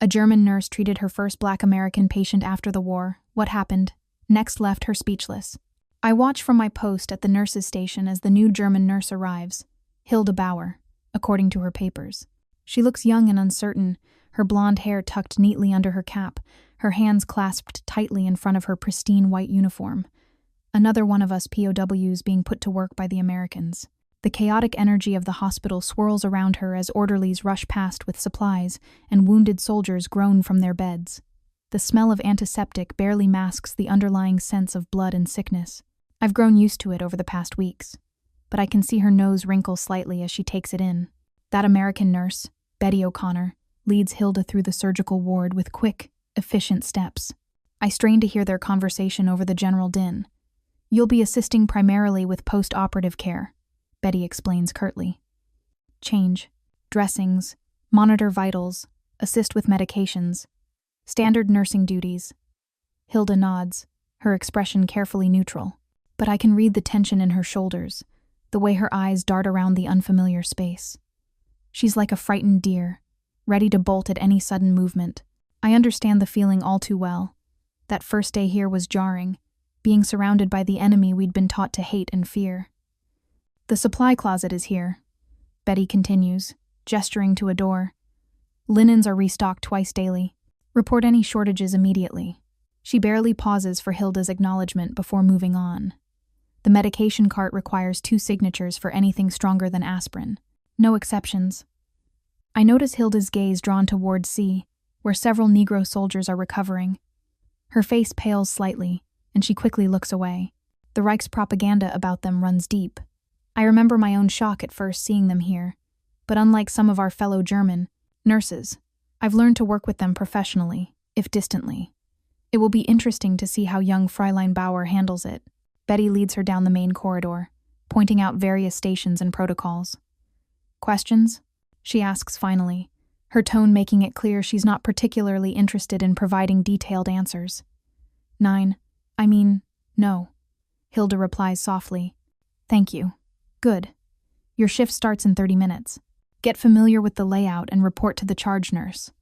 A German nurse treated her first Black American patient after the war. What happened? Next left her speechless. I watch from my post at the nurse's station as the new German nurse arrives. Hilda Bauer, according to her papers. She looks young and uncertain, her blonde hair tucked neatly under her cap, her hands clasped tightly in front of her pristine white uniform. Another one of us POWs being put to work by the Americans. The chaotic energy of the hospital swirls around her as orderlies rush past with supplies and wounded soldiers groan from their beds. The smell of antiseptic barely masks the underlying sense of blood and sickness. I've grown used to it over the past weeks, but I can see her nose wrinkle slightly as she takes it in. That American nurse, Betty O'Connor, leads Hilda through the surgical ward with quick, efficient steps. I strain to hear their conversation over the general din. "You'll be assisting primarily with post-operative care," Betty explains curtly. "Change, dressings, monitor vitals, assist with medications. Standard nursing duties." Hilda nods, her expression carefully neutral. But I can read the tension in her shoulders, the way her eyes dart around the unfamiliar space. She's like a frightened deer, ready to bolt at any sudden movement. I understand the feeling all too well. That first day here was jarring, being surrounded by the enemy we'd been taught to hate and fear. "The supply closet is here," Betty continues, gesturing to a door. "Linens are restocked twice daily. Report any shortages immediately." She barely pauses for Hilda's acknowledgement before moving on. The medication cart requires 2 signatures for anything stronger than aspirin. No exceptions. I notice Hilda's gaze drawn toward C, where several Negro soldiers are recovering. Her face pales slightly, and she quickly looks away. The Reich's propaganda about them runs deep. I remember my own shock at first seeing them here, but unlike some of our fellow German nurses, I've learned to work with them professionally, if distantly. It will be interesting to see how young Fräulein Bauer handles it. Betty leads her down the main corridor, pointing out various stations and protocols. "Questions?" she asks finally, her tone making it clear she's not particularly interested in providing detailed answers. No. Hilda replies softly. "Thank you. Good. Your shift starts in 30 minutes. Get familiar with the layout and report to the charge nurse."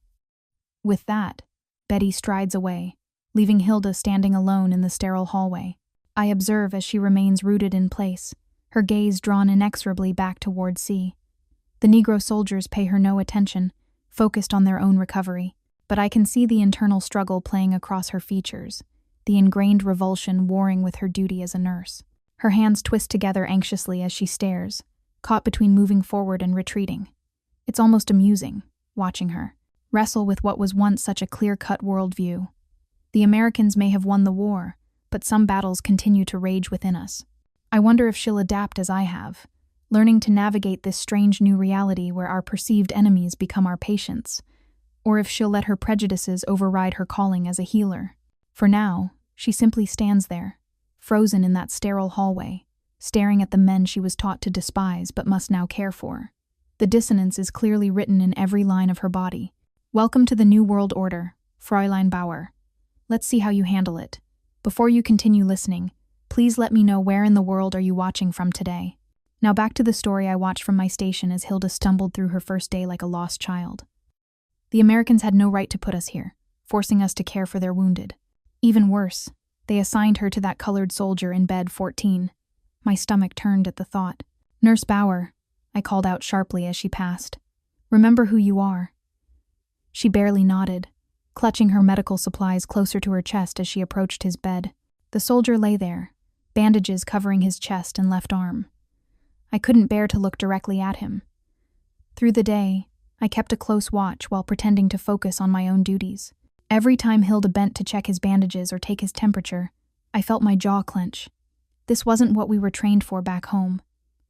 With that, Betty strides away, leaving Hilda standing alone in the sterile hallway. I observe as she remains rooted in place, her gaze drawn inexorably back toward C. The Negro soldiers pay her no attention, focused on their own recovery, but I can see the internal struggle playing across her features, the ingrained revulsion warring with her duty as a nurse. Her hands twist together anxiously as she stares, caught between moving forward and retreating. It's almost amusing, watching her wrestle with what was once such a clear-cut worldview. The Americans may have won the war, but some battles continue to rage within us. I wonder if she'll adapt as I have, learning to navigate this strange new reality where our perceived enemies become our patients, or if she'll let her prejudices override her calling as a healer. For now, she simply stands there, frozen in that sterile hallway, staring at the men she was taught to despise but must now care for. The dissonance is clearly written in every line of her body. "Welcome to the New World Order, Fräulein Bauer. Let's see how you handle it. Before you continue listening, please let me know where in the world are you watching from today." Now back to the story I watched from my station as Hilda stumbled through her first day like a lost child. The Americans had no right to put us here, forcing us to care for their wounded. Even worse, they assigned her to that colored soldier in bed 14. My stomach turned at the thought. "Nurse Bauer," I called out sharply as she passed. "Remember who you are." She barely nodded, clutching her medical supplies closer to her chest as she approached his bed. The soldier lay there, bandages covering his chest and left arm. I couldn't bear to look directly at him. Through the day, I kept a close watch while pretending to focus on my own duties. Every time Hilda bent to check his bandages or take his temperature, I felt my jaw clench. This wasn't what we were trained for back home.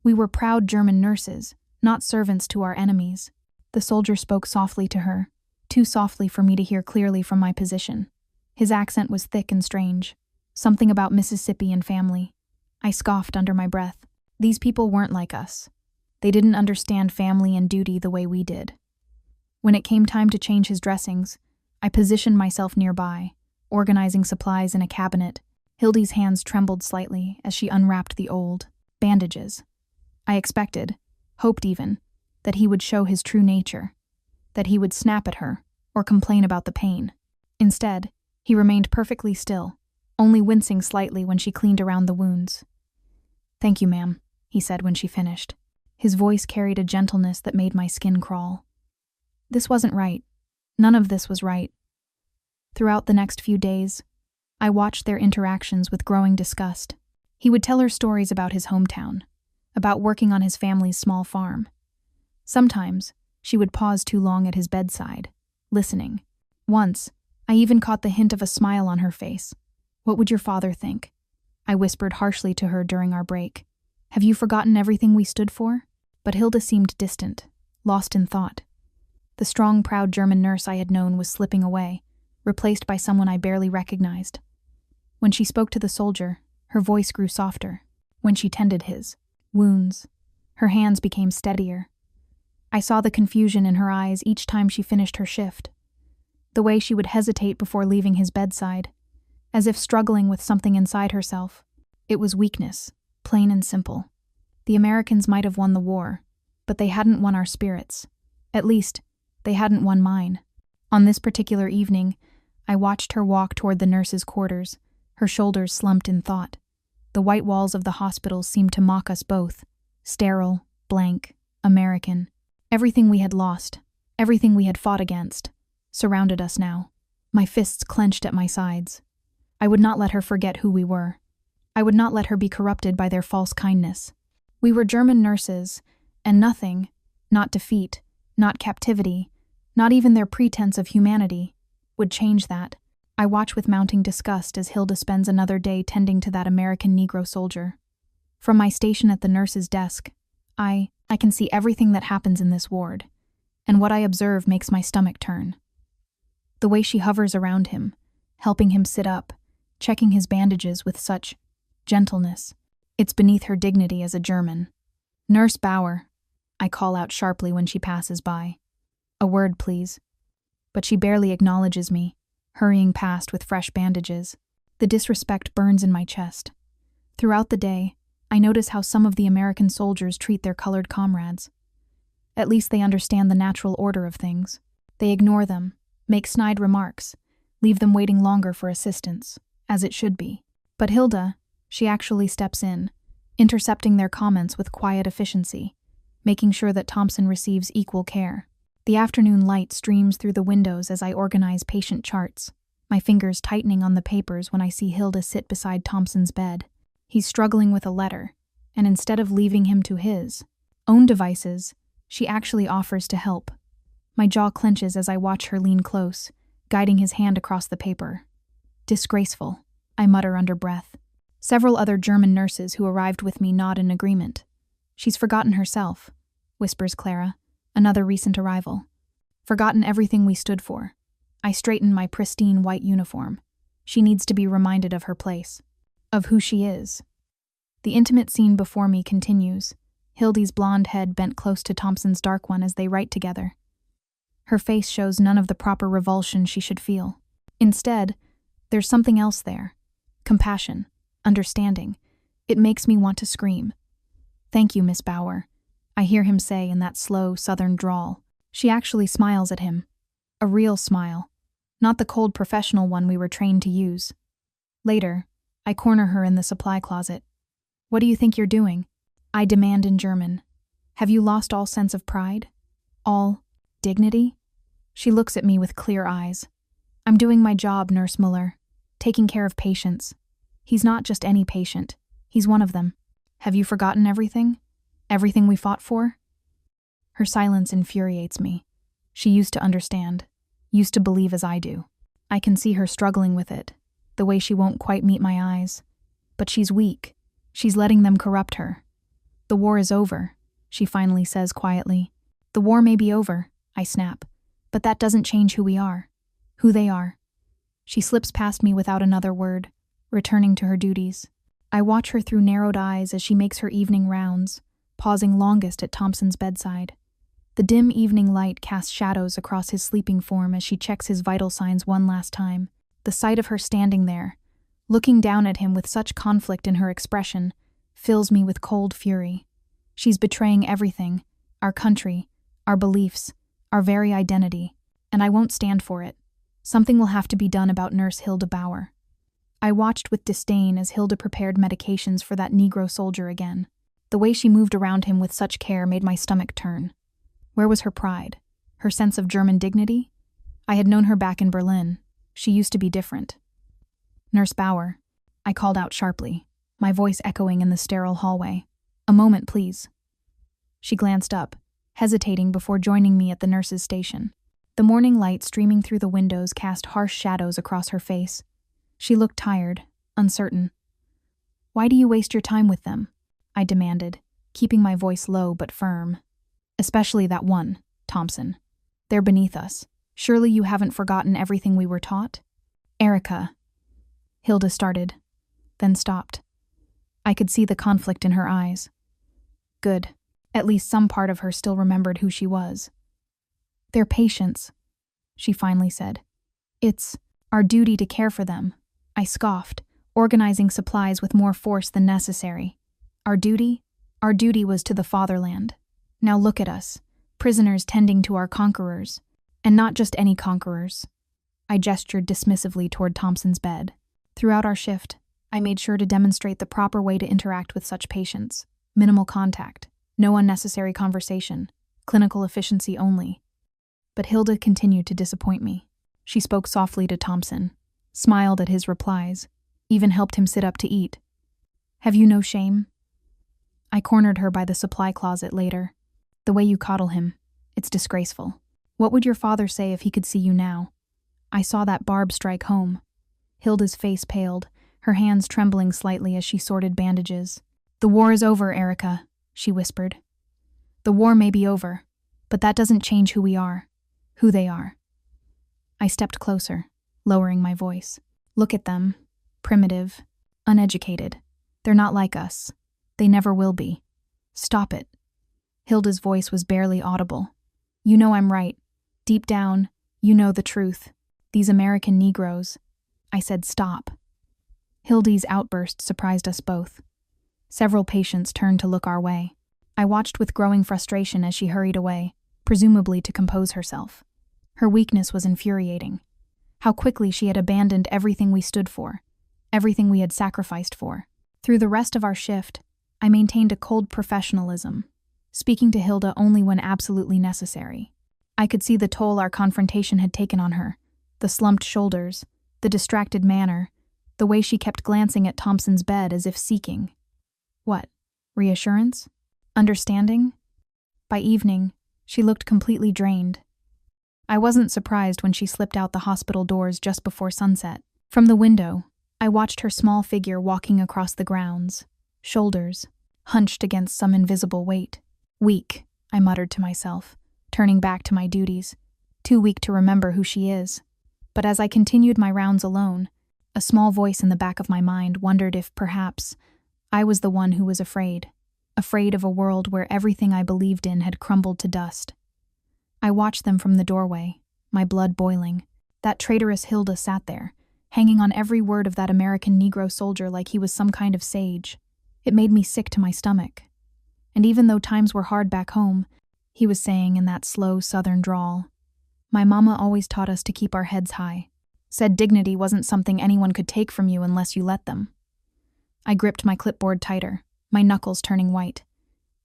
We were proud German nurses, not servants to our enemies. The soldier spoke softly to her, too softly for me to hear clearly from my position. His accent was thick and strange, something about Mississippi and family. I scoffed under my breath. These people weren't like us. They didn't understand family and duty the way we did. When it came time to change his dressings, I positioned myself nearby, organizing supplies in a cabinet. Hildy's hands trembled slightly as she unwrapped the old bandages. I expected, hoped even, that he would show his true nature, that he would snap at her, or complain about the pain. Instead, he remained perfectly still, only wincing slightly when she cleaned around the wounds. "Thank you, ma'am," he said when she finished. His voice carried a gentleness that made my skin crawl. This wasn't right. None of this was right. Throughout the next few days, I watched their interactions with growing disgust. He would tell her stories about his hometown, about working on his family's small farm. Sometimes, she would pause too long at his bedside, listening. Once, I even caught the hint of a smile on her face. "What would your father think?" I whispered harshly to her during our break. "Have you forgotten everything we stood for?" But Hilda seemed distant, lost in thought. The strong, proud German nurse I had known was slipping away, replaced by someone I barely recognized. When she spoke to the soldier, her voice grew softer. When she tended his wounds, her hands became steadier. I saw the confusion in her eyes each time she finished her shift. The way she would hesitate before leaving his bedside, as if struggling with something inside herself. It was weakness, plain and simple. The Americans might have won the war, but they hadn't won our spirits. At least, they hadn't won mine. On this particular evening, I watched her walk toward the nurses' quarters, her shoulders slumped in thought. The white walls of the hospital seemed to mock us both. Sterile, blank, American. Everything we had lost, everything we had fought against, surrounded us now. My fists clenched at my sides. I would not let her forget who we were. I would not let her be corrupted by their false kindness. We were German nurses, and nothing, not defeat, not captivity, not even their pretense of humanity, would change that. I watch with mounting disgust as Hilda spends another day tending to that American Negro soldier. From my station at the nurse's desk, I can see everything that happens in this ward, and what I observe makes my stomach turn. The way she hovers around him, helping him sit up, checking his bandages with such gentleness. It's beneath her dignity as a German. "Nurse Bauer," I call out sharply when she passes by. "A word, please." But she barely acknowledges me, hurrying past with fresh bandages. The disrespect burns in my chest. Throughout the day, I notice how some of the American soldiers treat their colored comrades. At least they understand the natural order of things. They ignore them, make snide remarks, leave them waiting longer for assistance, as it should be. But Hilda, she actually steps in, intercepting their comments with quiet efficiency, making sure that Thompson receives equal care. The afternoon light streams through the windows as I organize patient charts, my fingers tightening on the papers when I see Hilda sit beside Thompson's bed. He's struggling with a letter, and instead of leaving him to his own devices, she actually offers to help. My jaw clenches as I watch her lean close, guiding his hand across the paper. "Disgraceful," I mutter under breath. Several other German nurses who arrived with me nod in agreement. "She's forgotten herself," whispers Clara, another recent arrival. "Forgotten everything we stood for." I straighten my pristine white uniform. She needs to be reminded of her place, of who she is. The intimate scene before me continues, Hildy's blonde head bent close to Thompson's dark one as they write together. Her face shows none of the proper revulsion she should feel. Instead, there's something else there. Compassion, understanding. It makes me want to scream. "Thank you, Miss Bauer," I hear him say in that slow, southern drawl. She actually smiles at him. A real smile, not the cold professional one we were trained to use. Later, I corner her in the supply closet. "What do you think you're doing?" I demand in German. "Have you lost all sense of pride? All dignity?" She looks at me with clear eyes. "I'm doing my job, Nurse Muller, taking care of patients. He's not just any patient. He's one of them. Have you forgotten everything? Everything we fought for?" Her silence infuriates me. She used to understand, used to believe as I do. I can see her struggling with it, the way she won't quite meet my eyes. But she's weak. She's letting them corrupt her. "The war is over," she finally says quietly. "The war may be over," I snap, "but that doesn't change who we are, who they are." She slips past me without another word, returning to her duties. I watch her through narrowed eyes as she makes her evening rounds, pausing longest at Thompson's bedside. The dim evening light casts shadows across his sleeping form as she checks his vital signs one last time. The sight of her standing there, looking down at him with such conflict in her expression, fills me with cold fury. She's betraying everything, our country, our beliefs, our very identity. and I won't stand for it. Something will have to be done about Nurse Hilda Bauer. I watched with disdain as Hilda prepared medications for that Negro soldier again. The way she moved around him with such care made my stomach turn. Where was her pride? Her sense of German dignity? I had known her back in Berlin. She used to be different. Nurse Bauer, I called out sharply, my voice echoing in the sterile hallway. A moment, please. She glanced up, hesitating before joining me at the nurse's station. The morning light streaming through the windows cast harsh shadows across her face. She looked tired, uncertain. Why do you waste your time with them? I demanded, keeping my voice low but firm. Especially that one, Thompson. They're beneath us. Surely you haven't forgotten everything we were taught? Erica. Hilda started, then stopped. I could see the conflict in her eyes. Good. At least some part of her still remembered who she was. They're patients, she finally said. It's our duty to care for them. I scoffed, organizing supplies with more force than necessary. Our duty? Our duty was to the fatherland. Now look at us, prisoners tending to our conquerors. And not just any conquerors. I gestured dismissively toward Thompson's bed. Throughout our shift, I made sure to demonstrate the proper way to interact with such patients. Minimal contact, no unnecessary conversation, clinical efficiency only. But Hilda continued to disappoint me. She spoke softly to Thompson, smiled at his replies, even helped him sit up to eat. Have you no shame? I cornered her by the supply closet later. The way you coddle him, it's disgraceful. What would your father say if he could see you now? I saw that barb strike home. Hilda's face paled, her hands trembling slightly as she sorted bandages. The war is over, Erica, she whispered. The war may be over, but that doesn't change who we are, who they are. I stepped closer, lowering my voice. Look at them, primitive, uneducated. They're not like us. They never will be. Stop it. Hilda's voice was barely audible. You know I'm right. Deep down, you know the truth. These American Negroes. I said stop. Hilda's outburst surprised us both. Several patients turned to look our way. I watched with growing frustration as she hurried away, presumably to compose herself. Her weakness was infuriating. How quickly she had abandoned everything we stood for, everything we had sacrificed for. Through the rest of our shift, I maintained a cold professionalism, speaking to Hilda only when absolutely necessary. I could see the toll our confrontation had taken on her, the slumped shoulders, the distracted manner, the way she kept glancing at Thompson's bed as if seeking. What? Reassurance? Understanding? By evening, she looked completely drained. I wasn't surprised when she slipped out the hospital doors just before sunset. From the window, I watched her small figure walking across the grounds, shoulders hunched against some invisible weight. Weak, I muttered to myself, turning back to my duties, too weak to remember who she is. But as I continued my rounds alone, a small voice in the back of my mind wondered if, perhaps, I was the one who was afraid of a world where everything I believed in had crumbled to dust. I watched them from the doorway, my blood boiling. That traitorous Hilda sat there, hanging on every word of that American Negro soldier like he was some kind of sage. It made me sick to my stomach. And even though times were hard back home, he was saying in that slow southern drawl, my mama always taught us to keep our heads high. Said dignity wasn't something anyone could take from you unless you let them. I gripped my clipboard tighter, my knuckles turning white.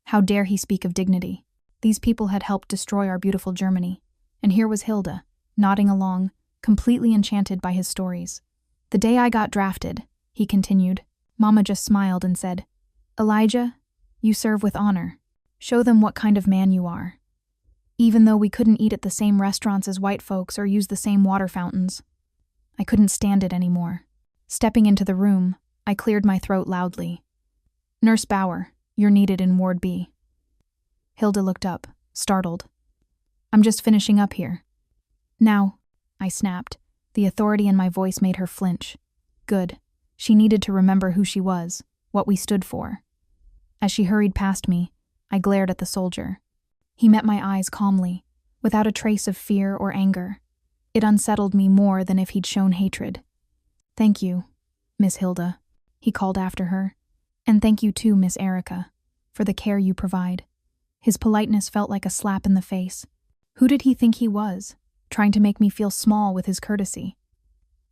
How dare he speak of dignity? These people had helped destroy our beautiful Germany. And here was Hilda, nodding along, completely enchanted by his stories. The day I got drafted, he continued, Mama just smiled and said, Elijah, you serve with honor. Show them what kind of man you are. Even though we couldn't eat at the same restaurants as white folks or use the same water fountains. I couldn't stand it anymore. Stepping into the room, I cleared my throat loudly. Nurse Bauer, you're needed in Ward B. Hilda looked up, startled. I'm just finishing up here. Now, I snapped. The authority in my voice made her flinch. Good. She needed to remember who she was, what we stood for. As she hurried past me, I glared at the soldier. He met my eyes calmly, without a trace of fear or anger. It unsettled me more than if he'd shown hatred. Thank you, Miss Hilda, he called after her. And thank you too, Miss Erica, for the care you provide. His politeness felt like a slap in the face. Who did he think he was? trying to make me feel small with his courtesy.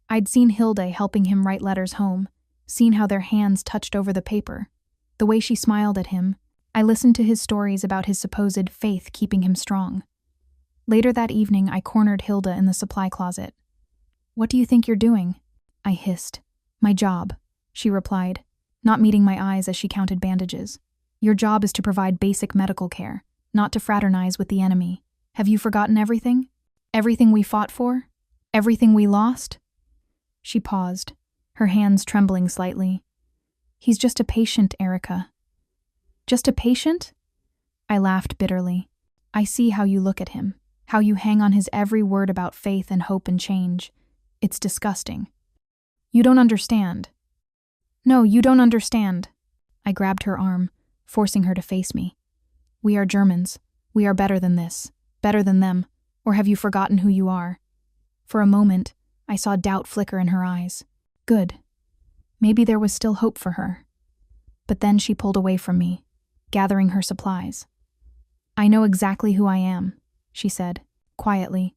I'd seen Hilda helping him write letters home, seen how their hands touched over the paper, the way she smiled at him. I listened to his stories about his supposed faith keeping him strong. Later that evening, I cornered Hilda in the supply closet. "What do you think you're doing?" I hissed. "My job," she replied, not meeting my eyes as she counted bandages. "Your job is to provide basic medical care, not to fraternize with the enemy. Have you forgotten everything? Everything we fought for? Everything we lost?" She paused, her hands trembling slightly. "He's just a patient, Erica." "Just a patient?" I laughed bitterly. "I see how you look at him, how you hang on his every word about faith and hope and change. It's disgusting. You don't understand." "No, you don't understand." I grabbed her arm, forcing her to face me. "We are Germans. We are better than this, better than them, or have you forgotten who you are?" For a moment, I saw doubt flicker in her eyes. Good. Maybe there was still hope for her. But then she pulled away from me, gathering her supplies. "I know exactly who I am," she said, quietly.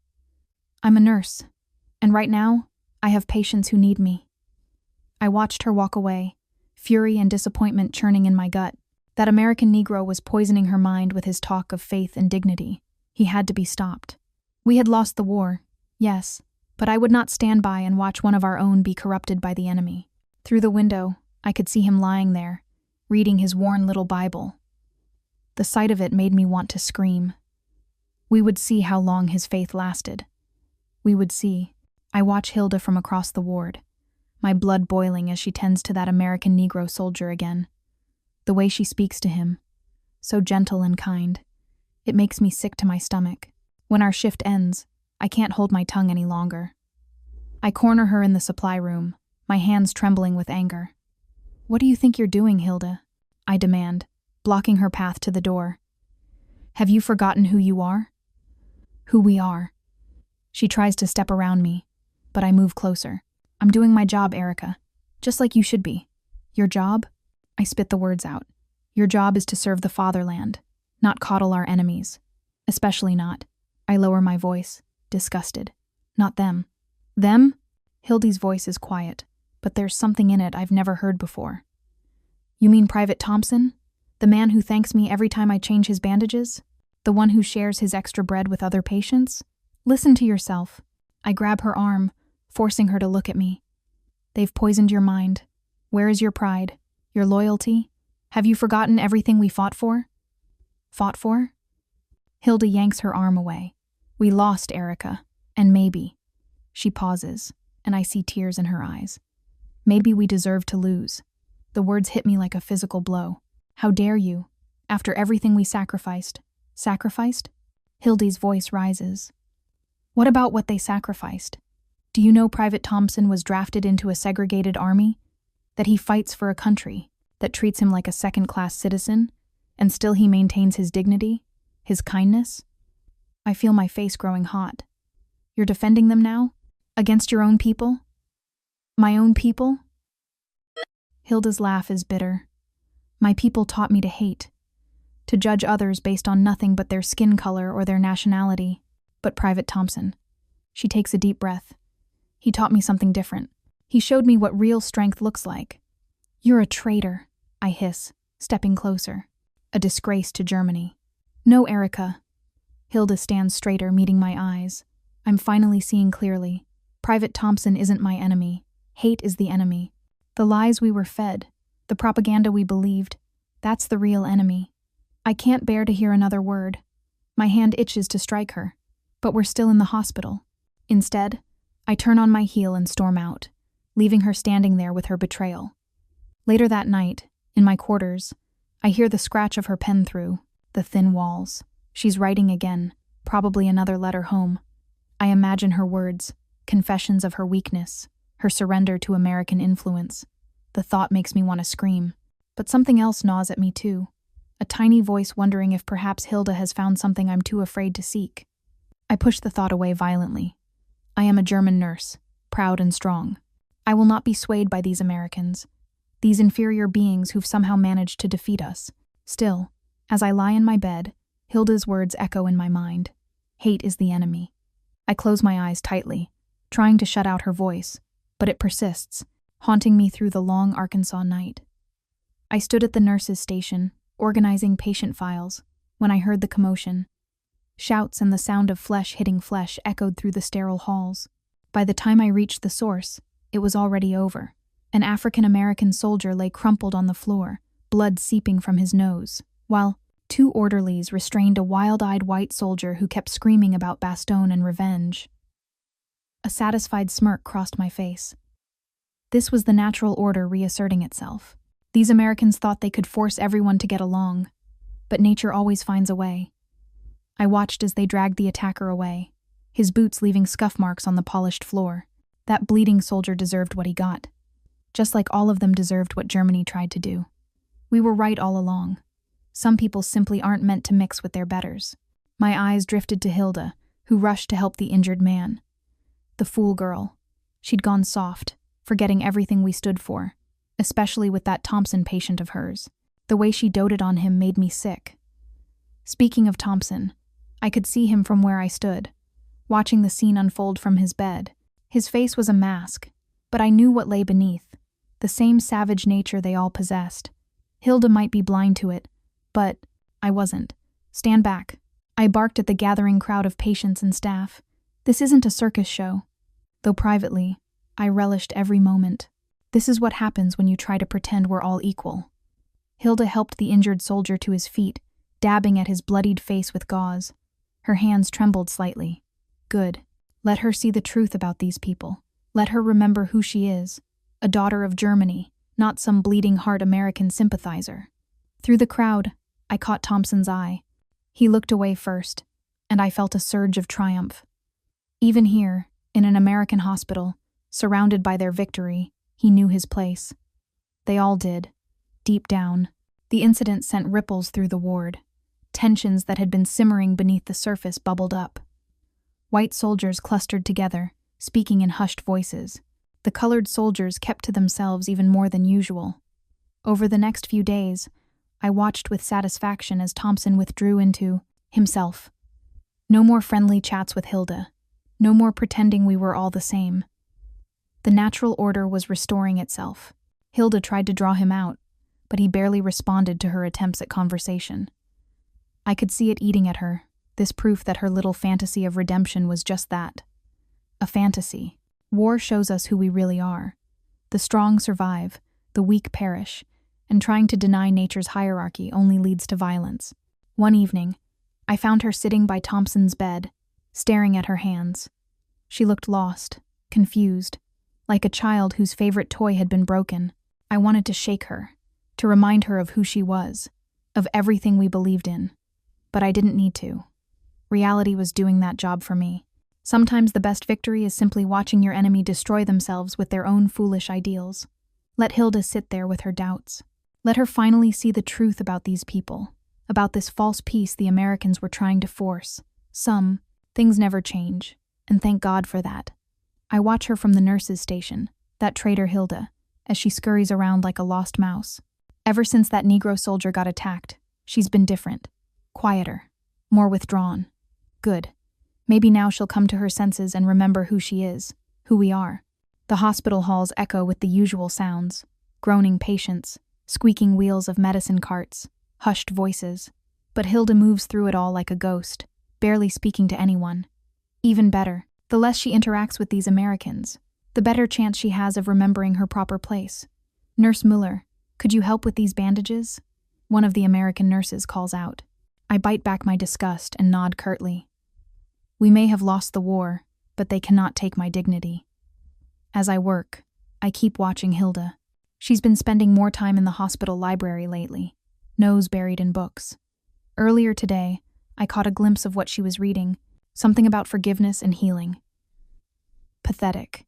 "I'm a nurse, and right now, I have patients who need me." I watched her walk away, fury and disappointment churning in my gut. That American Negro was poisoning her mind with his talk of faith and dignity. He had to be stopped. We had lost the war, yes, but I would not stand by and watch one of our own be corrupted by the enemy. Through the window, I could see him lying there, reading his worn little Bible. The sight of it made me want to scream. We would see how long his faith lasted. We would see. I watch Hilda from across the ward, my blood boiling as she tends to that American Negro soldier again. The way she speaks to him, so gentle and kind, it makes me sick to my stomach. When our shift ends, I can't hold my tongue any longer. I corner her in the supply room, my hands trembling with anger. "What do you think you're doing, Hilda?" I demand, blocking her path to the door. "Have you forgotten who you are?" "Who we are." She tries to step around me, but I move closer. "I'm doing my job, Erica, just like you should be." "Your job?" I spit the words out. "Your job is to serve the fatherland, not coddle our enemies. Especially not." I lower my voice, disgusted. "Not them." "Them?" Hildy's voice is quiet, but there's something in it I've never heard before. "You mean Private Thompson? The man who thanks me every time I change his bandages? The one who shares his extra bread with other patients? Listen to yourself." I grab her arm, forcing her to look at me. "They've poisoned your mind. Where is your pride? Your loyalty? Have you forgotten everything we fought for?" "Fought for?" Hilda yanks her arm away. "We lost, Erica, and maybe." She pauses, and I see tears in her eyes. "Maybe we deserve to lose." The words hit me like a physical blow. "How dare you? After everything we sacrificed." "Sacrificed?" Hildy's voice rises. "What about what they sacrificed? Do you know Private Thompson was drafted into a segregated army? That he fights for a country that treats him like a second-class citizen, and still he maintains his dignity, his kindness?" I feel my face growing hot. "You're defending them now? Against your own people?" "My own people?" Hilda's laugh is bitter. "My people taught me to hate, to judge others based on nothing but their skin color or their nationality. But Private Thompson," she takes a deep breath, "he taught me something different. He showed me what real strength looks like." "You're a traitor," I hiss, stepping closer. "A disgrace to Germany." "No, Erica." Hilda stands straighter, meeting my eyes. I'm finally seeing clearly. Private Thompson isn't my enemy. Hate is the enemy. The lies we were fed, the propaganda we believed, that's the real enemy. I can't bear to hear another word. My hand itches to strike her, but we're still in the hospital. Instead, I turn on my heel and storm out, leaving her standing there with her betrayal. Later that night, in my quarters, I hear the scratch of her pen through the thin walls. She's writing again, probably another letter home. I imagine her words, confessions of her weakness, her surrender to American influence. The thought makes me want to scream. But something else gnaws at me too. A tiny voice wondering if perhaps Hilda has found something I'm too afraid to seek. I push the thought away violently. I am a German nurse, proud and strong. I will not be swayed by these Americans, these inferior beings who've somehow managed to defeat us. Still, as I lie in my bed, Hilda's words echo in my mind. Hate is the enemy. I close my eyes tightly, trying to shut out her voice, but it persists, haunting me through the long Arkansas night. I stood at the nurse's station, organizing patient files, when I heard the commotion. Shouts and the sound of flesh hitting flesh echoed through the sterile halls. By the time I reached the source, it was already over. An African-American soldier lay crumpled on the floor, blood seeping from his nose, while 2 orderlies restrained a wild-eyed white soldier who kept screaming about Bastogne and revenge. A satisfied smirk crossed my face. This was the natural order reasserting itself. These Americans thought they could force everyone to get along, but nature always finds a way. I watched as they dragged the attacker away, his boots leaving scuff marks on the polished floor. That bleeding soldier deserved what he got, just like all of them deserved what Germany tried to do. We were right all along. Some people simply aren't meant to mix with their betters. My eyes drifted to Hilda, who rushed to help the injured man. The fool girl. She'd gone soft, forgetting everything we stood for, especially with that Thompson patient of hers. The way she doted on him made me sick. Speaking of Thompson, I could see him from where I stood, watching the scene unfold from his bed. His face was a mask, but I knew what lay beneath, the same savage nature they all possessed. Hilda might be blind to it, but I wasn't. Stand back. I barked at the gathering crowd of patients and staff. This isn't a circus show. Though privately, I relished every moment. This is what happens when you try to pretend we're all equal. Hilda helped the injured soldier to his feet, dabbing at his bloodied face with gauze. Her hands trembled slightly. Good. Let her see the truth about these people. Let her remember who she is, a daughter of Germany, not some bleeding heart American sympathizer. Through the crowd, I caught Thompson's eye. He looked away first, and I felt a surge of triumph. Even here, in an American hospital, surrounded by their victory, he knew his place. They all did. Deep down, the incident sent ripples through the ward. Tensions that had been simmering beneath the surface bubbled up. White soldiers clustered together, speaking in hushed voices. The colored soldiers kept to themselves even more than usual. Over the next few days, I watched with satisfaction as Thompson withdrew into himself. No more friendly chats with Hilda. No more pretending we were all the same. The natural order was restoring itself. Hilda tried to draw him out, but he barely responded to her attempts at conversation. I could see it eating at her, this proof that her little fantasy of redemption was just that. A fantasy. War shows us who we really are. The strong survive, the weak perish, and trying to deny nature's hierarchy only leads to violence. One evening, I found her sitting by Thompson's bed, staring at her hands. She looked lost, confused, like a child whose favorite toy had been broken. I wanted to shake her, to remind her of who she was, of everything we believed in. But I didn't need to. Reality was doing that job for me. Sometimes the best victory is simply watching your enemy destroy themselves with their own foolish ideals. Let Hilda sit there with her doubts. Let her finally see the truth about these people, about this false peace the Americans were trying to force. Things never change, and thank God for that. I watch her from the nurse's station, that traitor Hilda, as she scurries around like a lost mouse. Ever since that Negro soldier got attacked, she's been different, quieter, more withdrawn. Good. Maybe now she'll come to her senses and remember who she is, who we are. The hospital halls echo with the usual sounds: groaning patients, squeaking wheels of medicine carts, hushed voices. But Hilda moves through it all like a ghost, barely speaking to anyone. Even better, the less she interacts with these Americans, the better chance she has of remembering her proper place. Nurse Muller, could you help with these bandages? One of the American nurses calls out. I bite back my disgust and nod curtly. We may have lost the war, but they cannot take my dignity. As I work, I keep watching Hilda. She's been spending more time in the hospital library lately, nose buried in books. Earlier today, I caught a glimpse of what she was reading, something about forgiveness and healing. Pathetic.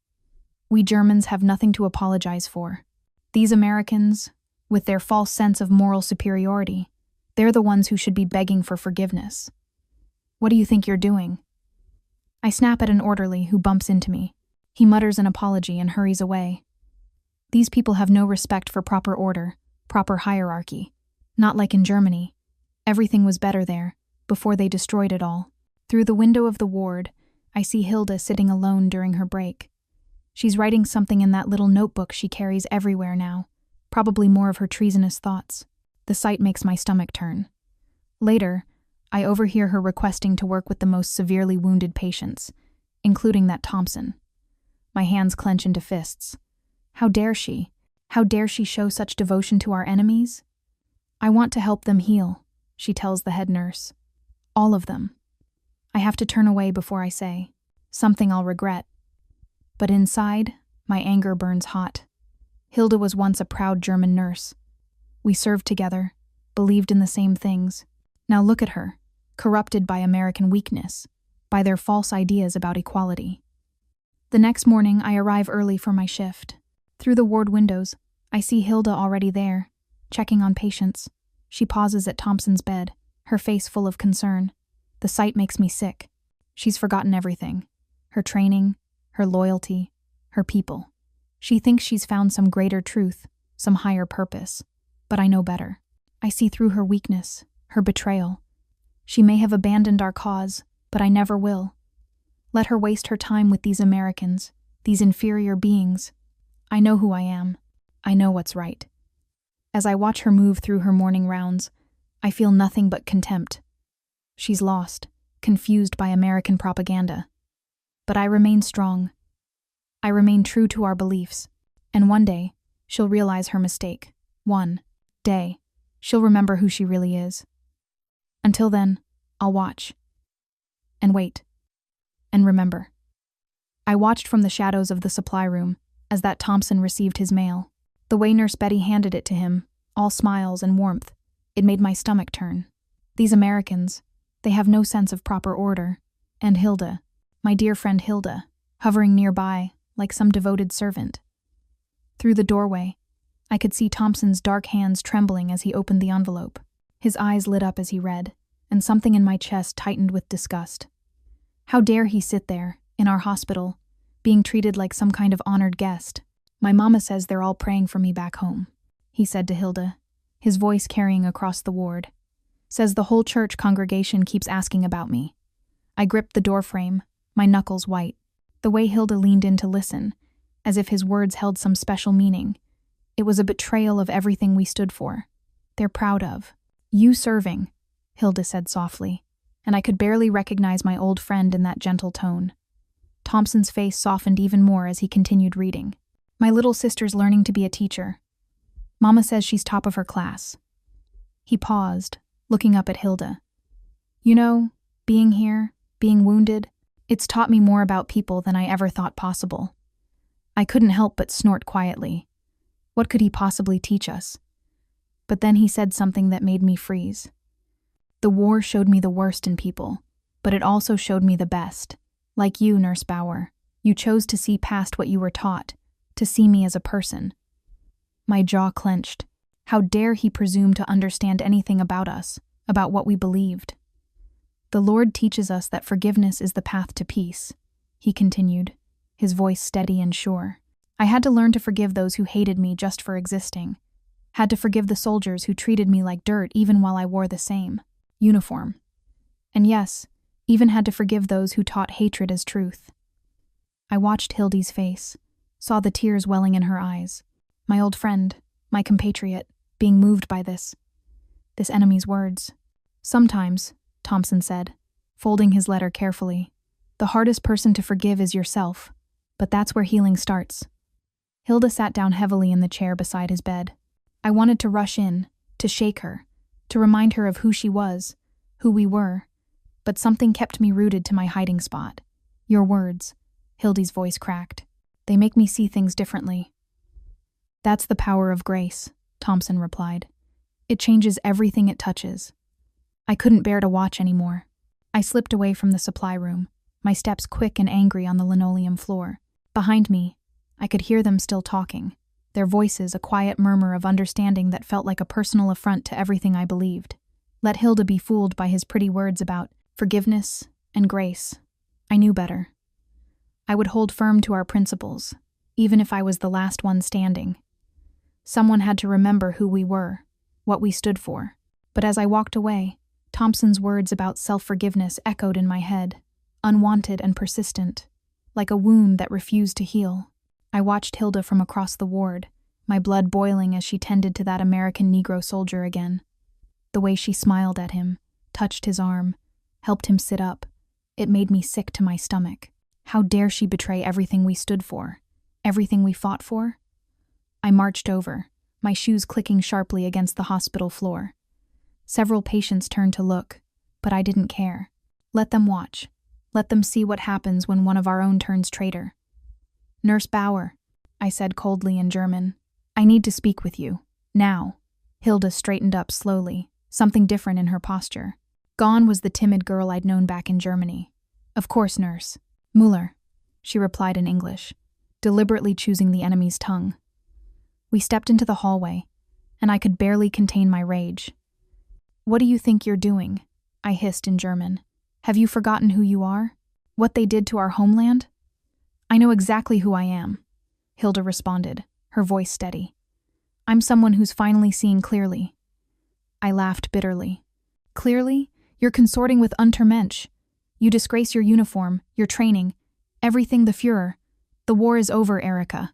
We Germans have nothing to apologize for. These Americans, with their false sense of moral superiority, they're the ones who should be begging for forgiveness. What do you think you're doing? I snap at an orderly who bumps into me. He mutters an apology and hurries away. These people have no respect for proper order, proper hierarchy. Not like in Germany. Everything was better there, before they destroyed it all. Through the window of the ward, I see Hilda sitting alone during her break. She's writing something in that little notebook she carries everywhere now, probably more of her treasonous thoughts. The sight makes my stomach turn. Later, I overhear her requesting to work with the most severely wounded patients, including that Thompson. My hands clench into fists. How dare she? How dare she show such devotion to our enemies? I want to help them heal, she tells the head nurse. All of them. I have to turn away before I say something I'll regret. But inside, my anger burns hot. Hilda was once a proud German nurse. We served together, believed in the same things. Now look at her, corrupted by American weakness, by their false ideas about equality. The next morning, I arrive early for my shift. Through the ward windows, I see Hilda already there, checking on patients. She pauses at Thompson's bed, her face full of concern. The sight makes me sick. She's forgotten everything. Her training, her loyalty, her people. She thinks she's found some greater truth, some higher purpose. But I know better. I see through her weakness, her betrayal. She may have abandoned our cause, but I never will. Let her waste her time with these Americans, these inferior beings. I know who I am. I know what's right. As I watch her move through her morning rounds, I feel nothing but contempt. She's lost, confused by American propaganda. But I remain strong. I remain true to our beliefs, and one day, she'll realize her mistake. One day, she'll remember who she really is. Until then, I'll watch. And wait. And remember. I watched from the shadows of the supply room as that Thompson received his mail. The way Nurse Betty handed it to him, all smiles and warmth, it made my stomach turn. These Americans, they have no sense of proper order. And Hilda, my dear friend Hilda, hovering nearby like some devoted servant. Through the doorway, I could see Thompson's dark hands trembling as he opened the envelope. His eyes lit up as he read, and something in my chest tightened with disgust. How dare he sit there, in our hospital, being treated like some kind of honored guest? My mama says they're all praying for me back home, he said to Hilda, his voice carrying across the ward. Says the whole church congregation keeps asking about me. I gripped the doorframe, my knuckles white. The way Hilda leaned in to listen, as if his words held some special meaning. It was a betrayal of everything we stood for. They're proud of. You serving, Hilda said softly, and I could barely recognize my old friend in that gentle tone. Thompson's face softened even more as he continued reading. My little sister's learning to be a teacher. Mama says she's top of her class. He paused, looking up at Hilda. You know, being here, being wounded, it's taught me more about people than I ever thought possible. I couldn't help but snort quietly. What could he possibly teach us? But then he said something that made me freeze. The war showed me the worst in people, but it also showed me the best. Like you, Nurse Bauer, you chose to see past what you were taught, to see me as a person. My jaw clenched. How dare he presume to understand anything about us, about what we believed? The Lord teaches us that forgiveness is the path to peace, he continued, his voice steady and sure. I had to learn to forgive those who hated me just for existing. Had to forgive the soldiers who treated me like dirt even while I wore the same uniform. And yes, even had to forgive those who taught hatred as truth. I watched Hildy's face, saw the tears welling in her eyes. My old friend, my compatriot, being moved by this enemy's words. Sometimes, Thompson said, folding his letter carefully, the hardest person to forgive is yourself, but that's where healing starts. Hilda sat down heavily in the chair beside his bed. I wanted to rush in, to shake her, to remind her of who she was, who we were, but something kept me rooted to my hiding spot. Your words, Hildy's voice cracked. They make me see things differently. That's the power of grace, Thompson replied. It changes everything it touches. I couldn't bear to watch anymore. I slipped away from the supply room, my steps quick and angry on the linoleum floor. Behind me, I could hear them still talking, their voices a quiet murmur of understanding that felt like a personal affront to everything I believed. Let Hilda be fooled by his pretty words about forgiveness and grace. I knew better. I would hold firm to our principles, even if I was the last one standing. Someone had to remember who we were, what we stood for. But as I walked away, Thompson's words about self-forgiveness echoed in my head, unwanted and persistent, like a wound that refused to heal. I watched Hilda from across the ward, my blood boiling as she tended to that American Negro soldier again. The way she smiled at him, touched his arm, helped him sit up, it made me sick to my stomach. How dare she betray everything we stood for, everything we fought for? I marched over, my shoes clicking sharply against the hospital floor. Several patients turned to look, but I didn't care. Let them watch. Let them see what happens when one of our own turns traitor. "Nurse Bauer," I said coldly in German, "I need to speak with you. Now." Hilda straightened up slowly, something different in her posture. Gone was the timid girl I'd known back in Germany. "Of course, nurse. Müller," she replied in English, deliberately choosing the enemy's tongue. We stepped into the hallway, and I could barely contain my rage. "What do you think you're doing?" I hissed in German. "Have you forgotten who you are? What they did to our homeland?" "I know exactly who I am," Hilda responded, her voice steady. "I'm someone who's finally seeing clearly." I laughed bitterly. "Clearly? You're consorting with Untermensch. You disgrace your uniform, your training, everything the Führer. The war is over, Erika."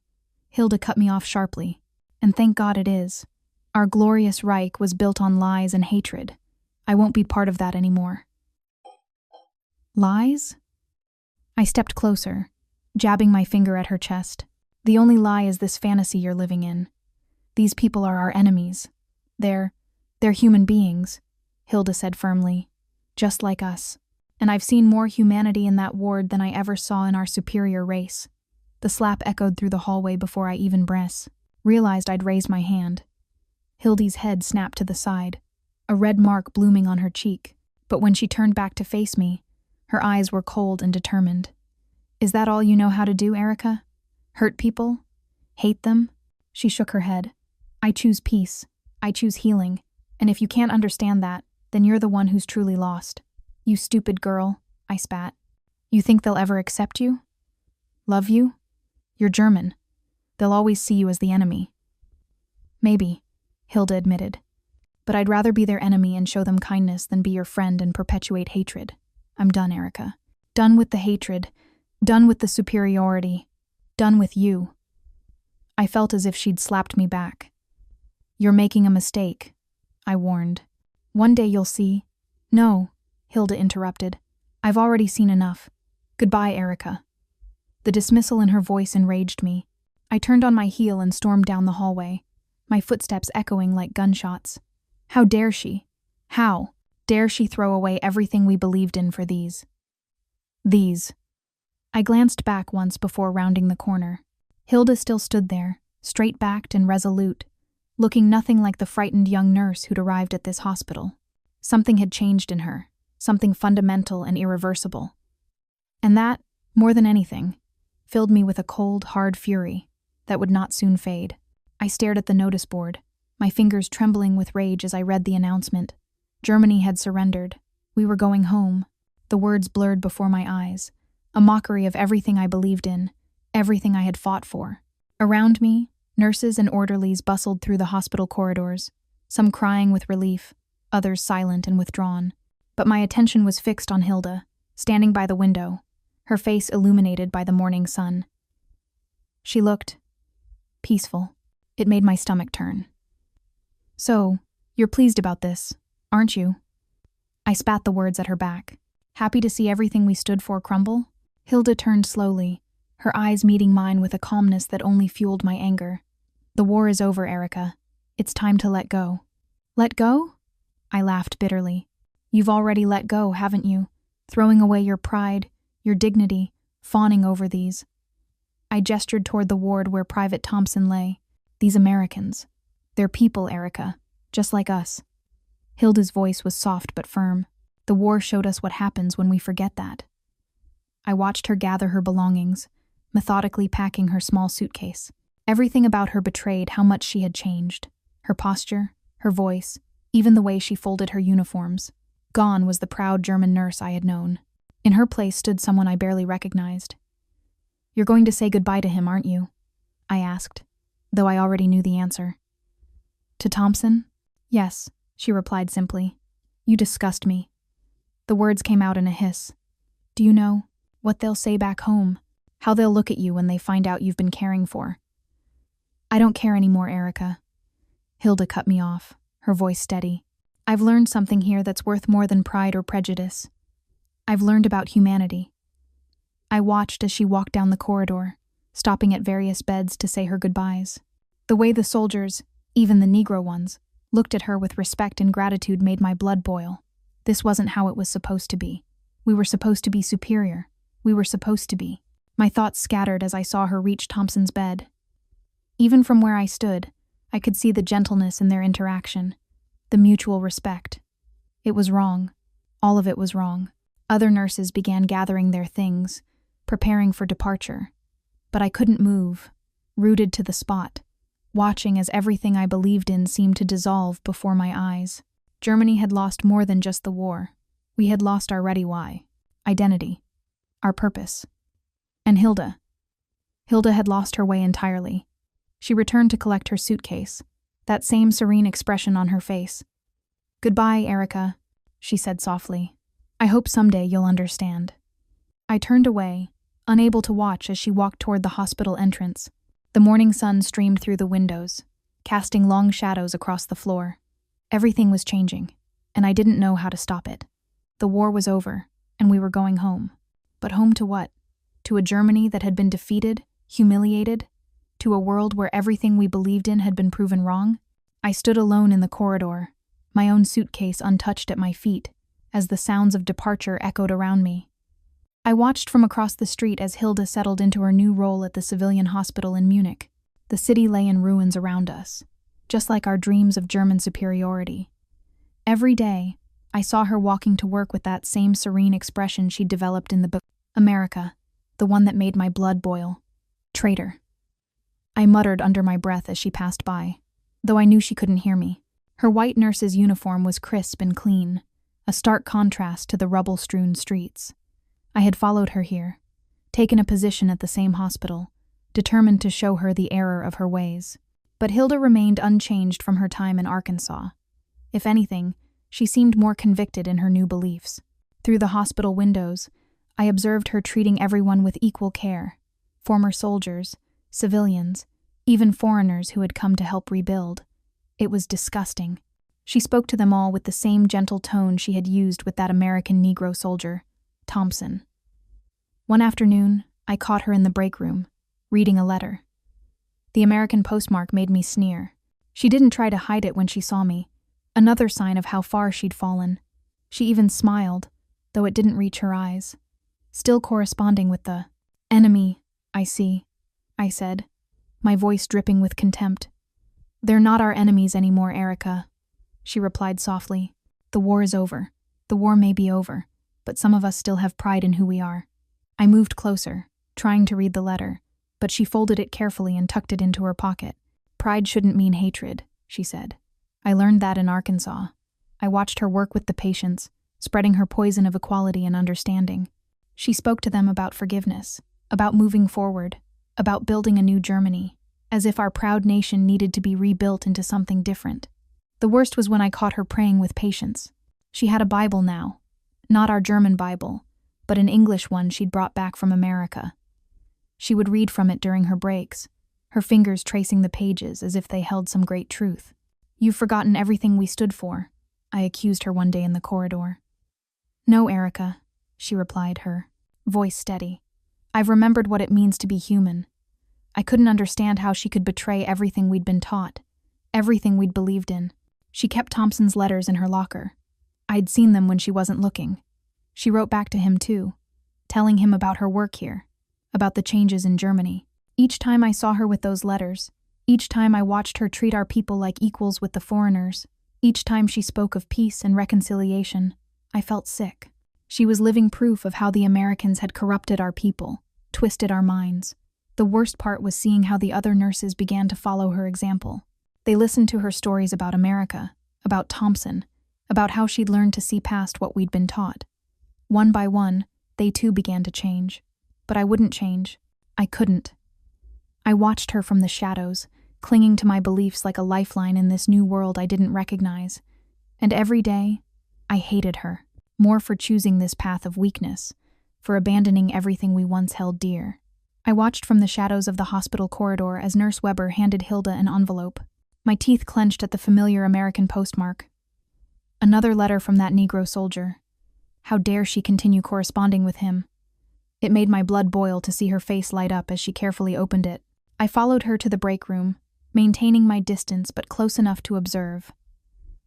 Hilda cut me off sharply. "And thank God it is. Our glorious Reich was built on lies and hatred. I won't be part of that anymore." "Lies?" I stepped closer, jabbing my finger at her chest. "The only lie is this fantasy you're living in. These people are our enemies. They're human beings," Hilda said firmly, "just like us. And I've seen more humanity in that ward than I ever saw in our superior race." The slap echoed through the hallway before I even realized I'd raised my hand. Hildy's head snapped to the side, a red mark blooming on her cheek, but when she turned back to face me, her eyes were cold and determined. "Is that all you know how to do, Erika? Hurt people? Hate them?" She shook her head. "I choose peace. I choose healing. And if you can't understand that, then you're the one who's truly lost." "You stupid girl," I spat. "You think they'll ever accept you? Love you? You're German. They'll always see you as the enemy." "Maybe," Hilda admitted. "But I'd rather be their enemy and show them kindness than be your friend and perpetuate hatred. I'm done, Erika. Done with the hatred. Done with the superiority. Done with you." I felt as if she'd slapped me back. "You're making a mistake," I warned. "One day you'll see." "No," Hilda interrupted. "I've already seen enough. Goodbye, Erika." The dismissal in her voice enraged me. I turned on my heel and stormed down the hallway, my footsteps echoing like gunshots. How dare she? How dare she throw away everything we believed in for these? I glanced back once before rounding the corner. Hilda still stood there, straight-backed and resolute, looking nothing like the frightened young nurse who'd arrived at this hospital. Something had changed in her, something fundamental and irreversible. And that, more than anything, filled me with a cold, hard fury that would not soon fade. I stared at the notice board, my fingers trembling with rage as I read the announcement. Germany had surrendered. We were going home. The words blurred before my eyes, a mockery of everything I believed in, everything I had fought for. Around me, nurses and orderlies bustled through the hospital corridors, some crying with relief, others silent and withdrawn. But my attention was fixed on Hilda, standing by the window, her face illuminated by the morning sun. She looked peaceful. It made my stomach turn. "So, you're pleased about this, aren't you?" I spat the words at her back. "Happy to see everything we stood for crumble?" Hilda turned slowly, her eyes meeting mine with a calmness that only fueled my anger. "The war is over, Erika. It's time to let go." "Let go?" I laughed bitterly. "You've already let go, haven't you? Throwing away your pride, your dignity, fawning over these." I gestured toward the ward where Private Thompson lay. "These Americans. They're people, Erika, just like us." Hilda's voice was soft but firm. The war showed us what happens when we forget that. I watched her gather her belongings, methodically packing her small suitcase. Everything about her betrayed how much she had changed. Her posture, her voice, even the way she folded her uniforms. Gone was the proud German nurse I had known. In her place stood someone I barely recognized. "You're going to say goodbye to him, aren't you?" I asked, though I already knew the answer. "To Thompson?" "Yes," she replied simply. "You disgust me." The words came out in a hiss. Do you know what they'll say back home? How they'll look at you when they find out you've been caring for? I don't care anymore, Erica. Hilda cut me off, her voice steady. I've learned something here that's worth more than pride or prejudice. I've learned about humanity. I watched as she walked down the corridor, stopping at various beds to say her goodbyes. The way the soldiers, even the Negro ones, looked at her with respect and gratitude made my blood boil. This wasn't how it was supposed to be. We were supposed to be superior. We were supposed to be. My thoughts scattered as I saw her reach Thompson's bed. Even from where I stood, I could see the gentleness in their interaction, the mutual respect. It was wrong. All of it was wrong. Other nurses began gathering their things, preparing for departure. But I couldn't move, rooted to the spot, watching as everything I believed in seemed to dissolve before my eyes. Germany had lost more than just the war. We had lost our ready why, identity, our purpose. And Hilda. Hilda had lost her way entirely. She returned to collect her suitcase, that same serene expression on her face. "Goodbye, Erica," she said softly. "I hope someday you'll understand." I turned away, unable to watch as she walked toward the hospital entrance. The morning sun streamed through the windows, casting long shadows across the floor. Everything was changing, and I didn't know how to stop it. The war was over, and we were going home. But home to what? To a Germany that had been defeated, humiliated? To a world where everything we believed in had been proven wrong? I stood alone in the corridor, my own suitcase untouched at my feet, as the sounds of departure echoed around me. I watched from across the street as Hilda settled into her new role at the civilian hospital in Munich. The city lay in ruins around us, just like our dreams of German superiority. Every day, I saw her walking to work with that same serene expression she'd developed in the book. America, the one that made my blood boil. Traitor. I muttered under my breath as she passed by, though I knew she couldn't hear me. Her white nurse's uniform was crisp and clean, a stark contrast to the rubble-strewn streets. I had followed her here, taken a position at the same hospital, determined to show her the error of her ways. But Hilda remained unchanged from her time in Arkansas. If anything, she seemed more convicted in her new beliefs. Through the hospital windows, I observed her treating everyone with equal care, former soldiers, civilians, even foreigners who had come to help rebuild. It was disgusting. She spoke to them all with the same gentle tone she had used with that American Negro soldier, Thompson. One afternoon, I caught her in the break room, reading a letter. The American postmark made me sneer. She didn't try to hide it when she saw me, another sign of how far she'd fallen. She even smiled, though it didn't reach her eyes. Still corresponding with the enemy, I see, I said, my voice dripping with contempt. "They're not our enemies anymore, Erica," she replied softly. "The war is over. The war may be over, but some of us still have pride in who we are." I moved closer, trying to read the letter, but she folded it carefully and tucked it into her pocket. "Pride shouldn't mean hatred," she said. "I learned that in Arkansas. I watched her work with the patients, spreading her poison of equality and understanding. She spoke to them about forgiveness, about moving forward, about building a new Germany, as if our proud nation needed to be rebuilt into something different. The worst was when I caught her praying with patience. She had a Bible now, not our German Bible, but an English one she'd brought back from America. She would read from it during her breaks, her fingers tracing the pages as if they held some great truth. "You've forgotten everything we stood for," I accused her one day in the corridor. "No, Erica," she replied, her voice steady. "I've remembered what it means to be human." I couldn't understand how she could betray everything we'd been taught, everything we'd believed in. She kept Thompson's letters in her locker. I'd seen them when she wasn't looking. She wrote back to him too, telling him about her work here, about the changes in Germany. Each time I saw her with those letters, each time I watched her treat our people like equals with the foreigners, each time she spoke of peace and reconciliation, I felt sick. She was living proof of how the Americans had corrupted our people, twisted our minds. The worst part was seeing how the other nurses began to follow her example. They listened to her stories about America, about Thompson, about how she'd learned to see past what we'd been taught. One by one, they too began to change. But I wouldn't change. I couldn't. I watched her from the shadows, clinging to my beliefs like a lifeline in this new world I didn't recognize. And every day, I hated her, more for choosing this path of weakness, for abandoning everything we once held dear. I watched from the shadows of the hospital corridor as Nurse Weber handed Hilda an envelope. My teeth clenched at the familiar American postmark. Another letter from that Negro soldier. How dare she continue corresponding with him? It made my blood boil to see her face light up as she carefully opened it. I followed her to the break room, maintaining my distance but close enough to observe.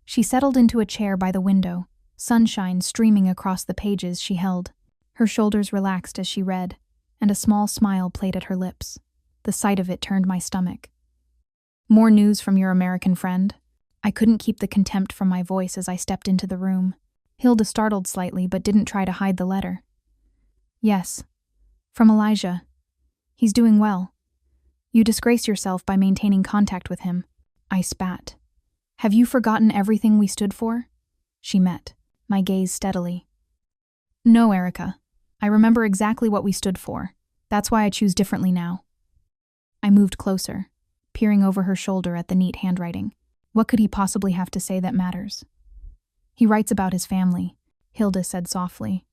She settled into a chair by the window, sunshine streaming across the pages she held. Her shoulders relaxed as she read, and a small smile played at her lips. The sight of it turned my stomach. "More news from your American friend?" I couldn't keep the contempt from my voice as I stepped into the room. Hilda startled slightly but didn't try to hide the letter. "Yes. From Elijah. He's doing well. You disgrace yourself by maintaining contact with him." I spat. "Have you forgotten everything we stood for?" She met my gaze steadily. "No, Erica. I remember exactly what we stood for. That's why I choose differently now." I moved closer, peering over her shoulder at the neat handwriting. What could he possibly have to say that matters? "He writes about his family," Hilda said softly.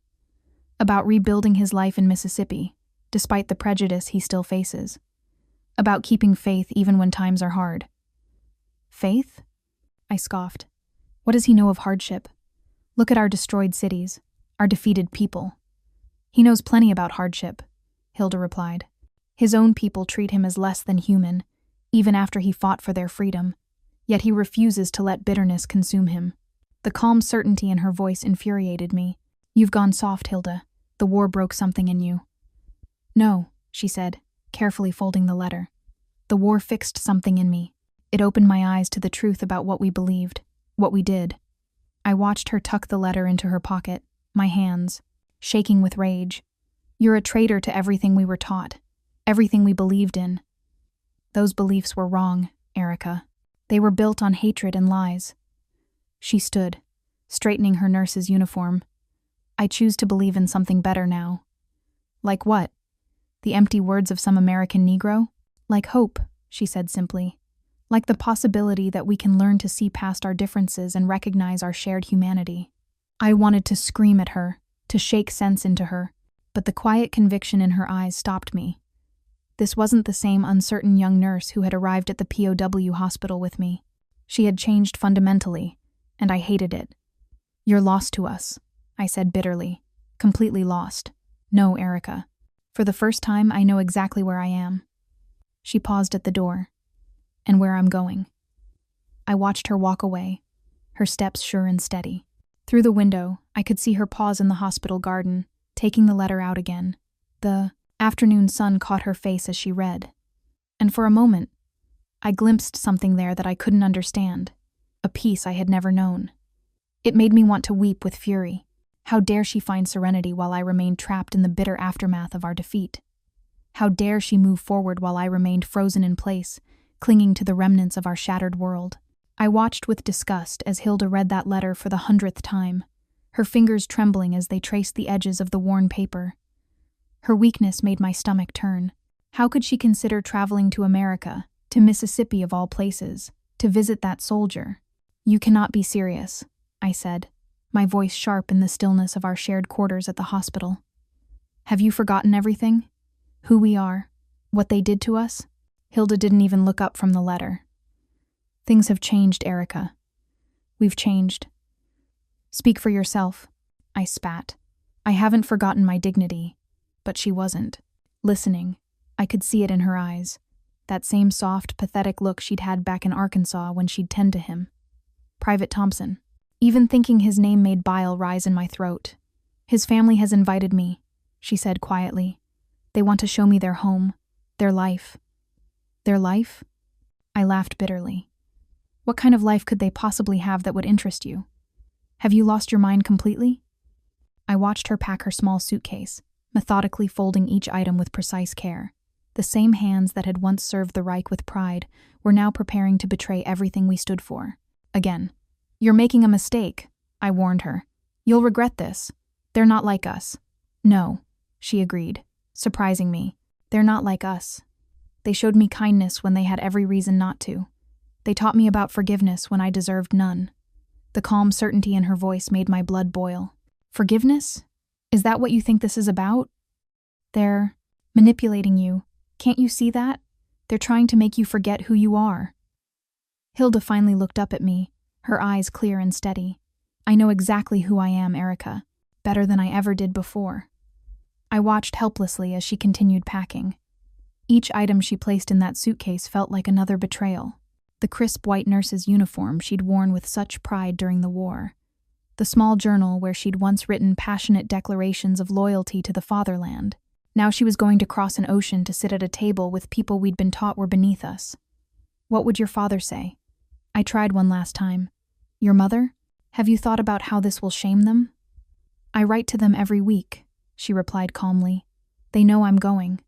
"About rebuilding his life in Mississippi, despite the prejudice he still faces. About keeping faith even when times are hard." "Faith?" I scoffed. "What does he know of hardship? Look at our destroyed cities, our defeated people." "He knows plenty about hardship," Hilda replied. "His own people treat him as less than human, even after he fought for their freedom. Yet he refuses to let bitterness consume him." The calm certainty in her voice infuriated me. "You've gone soft, Hilda. The war broke something in you." "No," she said, carefully folding the letter. "The war fixed something in me. It opened my eyes to the truth about what we believed, what we did." I watched her tuck the letter into her pocket, my hands shaking with rage. "You're a traitor to everything we were taught, everything we believed in." "Those beliefs were wrong, Erica. They were built on hatred and lies." She stood, straightening her nurse's uniform. "I choose to believe in something better now." "Like what? The empty words of some American Negro?" "Like hope," she said simply. "Like the possibility that we can learn to see past our differences and recognize our shared humanity." I wanted to scream at her, to shake sense into her, but the quiet conviction in her eyes stopped me. This wasn't the same uncertain young nurse who had arrived at the POW hospital with me. She had changed fundamentally, and I hated it. "You're lost to us," I said bitterly. "Completely lost." "No, Erica. For the first time, I know exactly where I am." She paused at the door. "And where I'm going." I watched her walk away, her steps sure and steady. Through the window, I could see her pause in the hospital garden, taking the letter out again. The afternoon sun caught her face as she read. And for a moment, I glimpsed something there that I couldn't understand, a peace I had never known. It made me want to weep with fury. How dare she find serenity while I remained trapped in the bitter aftermath of our defeat? How dare she move forward while I remained frozen in place, clinging to the remnants of our shattered world? I watched with disgust as Hilda read that letter for the 100th time, her fingers trembling as they traced the edges of the worn paper. Her weakness made my stomach turn. How could she consider traveling to America, to Mississippi of all places, to visit that soldier? "You cannot be serious," I said, my voice sharp in the stillness of our shared quarters at the hospital. "Have you forgotten everything? Who we are? What they did to us?" Hilda didn't even look up from the letter. "Things have changed, Erica. We've changed." "Speak for yourself," I spat. I haven't forgotten my dignity, but she wasn't. Listening, I could see it in her eyes, that same soft, pathetic look she'd had back in Arkansas when she'd tend to him. Private Thompson. Even thinking his name made bile rise in my throat. "His family has invited me," she said quietly. "They want to show me their home, their life." "Their life?" I laughed bitterly. "What kind of life could they possibly have that would interest you? Have you lost your mind completely?" I watched her pack her small suitcase, methodically folding each item with precise care. The same hands that had once served the Reich with pride were now preparing to betray everything we stood for. Again. "You're making a mistake," I warned her. "You'll regret this. They're not like us." "No," she agreed, surprising me. "They're not like us. They showed me kindness when they had every reason not to. They taught me about forgiveness when I deserved none." The calm certainty in her voice made my blood boil. "Forgiveness? Is that what you think this is about? They're manipulating you. Can't you see that? They're trying to make you forget who you are. Hilda finally looked up at me, her eyes clear and steady. I know exactly who I am, Erica, better than I ever did before. I watched helplessly as she continued packing. Each item she placed in that suitcase felt like another betrayal. The crisp white nurse's uniform she'd worn with such pride during the war. The small journal where she'd once written passionate declarations of loyalty to the fatherland. Now she was going to cross an ocean to sit at a table with people we'd been taught were beneath us. What would your father say? I tried one last time. Your mother? Have you thought about how this will shame them? I write to them every week, she replied calmly. They know I'm going.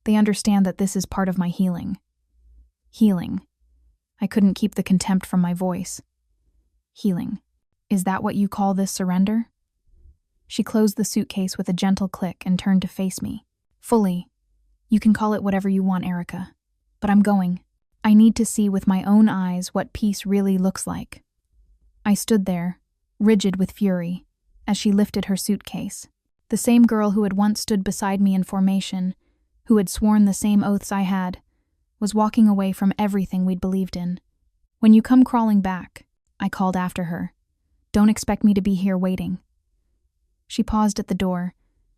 They understand that this is part of my healing. Healing. I couldn't keep the contempt from my voice. Healing. Is that what you call this surrender? She closed the suitcase with a gentle click and turned to face me. Fully. You can call it whatever you want, Erica. But I'm going. I need to see with my own eyes what peace really looks like. I stood there, rigid with fury, as she lifted her suitcase. The same girl who had once stood beside me in formation, who had sworn the same oaths I had, was walking away from everything we'd believed in. When you come crawling back, I called after her. Don't expect me to be here waiting. She paused at the door,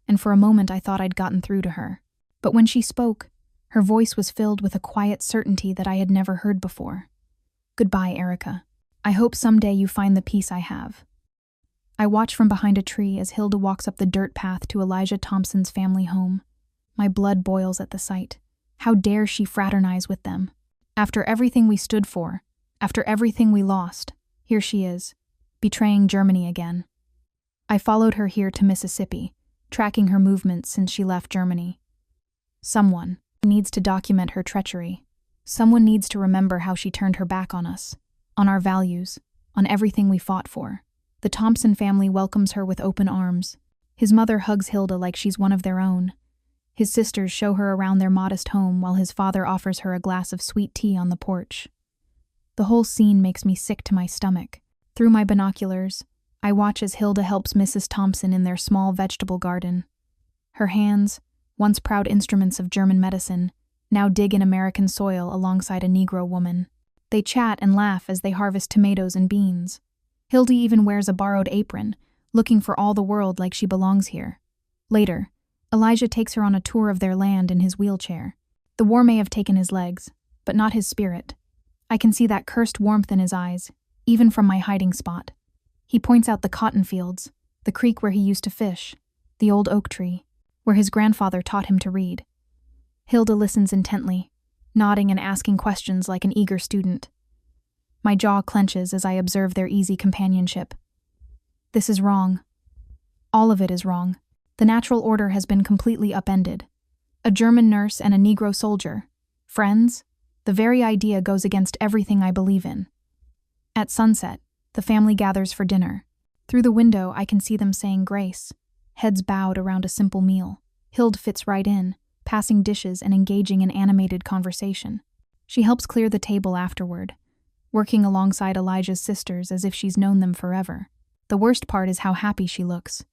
and for a moment I thought I'd gotten through to her. But when she spoke, her voice was filled with a quiet certainty that I had never heard before. Goodbye, Erica. I hope someday you find the peace I have. I watch from behind a tree as Hilda walks up the dirt path to Elijah Thompson's family home. My blood boils at the sight. How dare she fraternize with them? After everything we stood for, after everything we lost, here she is, betraying Germany again. I followed her here to Mississippi, tracking her movements since she left Germany. Someone needs to document her treachery. Someone needs to remember how she turned her back on us, on our values, on everything we fought for. The Thompson family welcomes her with open arms. His mother hugs Hilda like she's one of their own. His sisters show her around their modest home while his father offers her a glass of sweet tea on the porch. The whole scene makes me sick to my stomach. Through my binoculars, I watch as Hilda helps Mrs. Thompson in their small vegetable garden. Her hands, once proud instruments of German medicine, now dig in American soil alongside a Negro woman. They chat and laugh as they harvest tomatoes and beans. Hilda even wears a borrowed apron, looking for all the world like she belongs here. Later, Elijah takes her on a tour of their land in his wheelchair. The war may have taken his legs, but not his spirit. I can see that cursed warmth in his eyes, even from my hiding spot. He points out the cotton fields, the creek where he used to fish, the old oak tree, where his grandfather taught him to read. Hilda listens intently, nodding and asking questions like an eager student. My jaw clenches as I observe their easy companionship. This is wrong. All of it is wrong. The natural order has been completely upended. A German nurse and a Negro soldier. Friends? The very idea goes against everything I believe in. At sunset, the family gathers for dinner. Through the window, I can see them saying grace, heads bowed around a simple meal. Hild fits right in, passing dishes and engaging in animated conversation. She helps clear the table afterward, working alongside Elijah's sisters as if she's known them forever. The worst part is how happy she looks.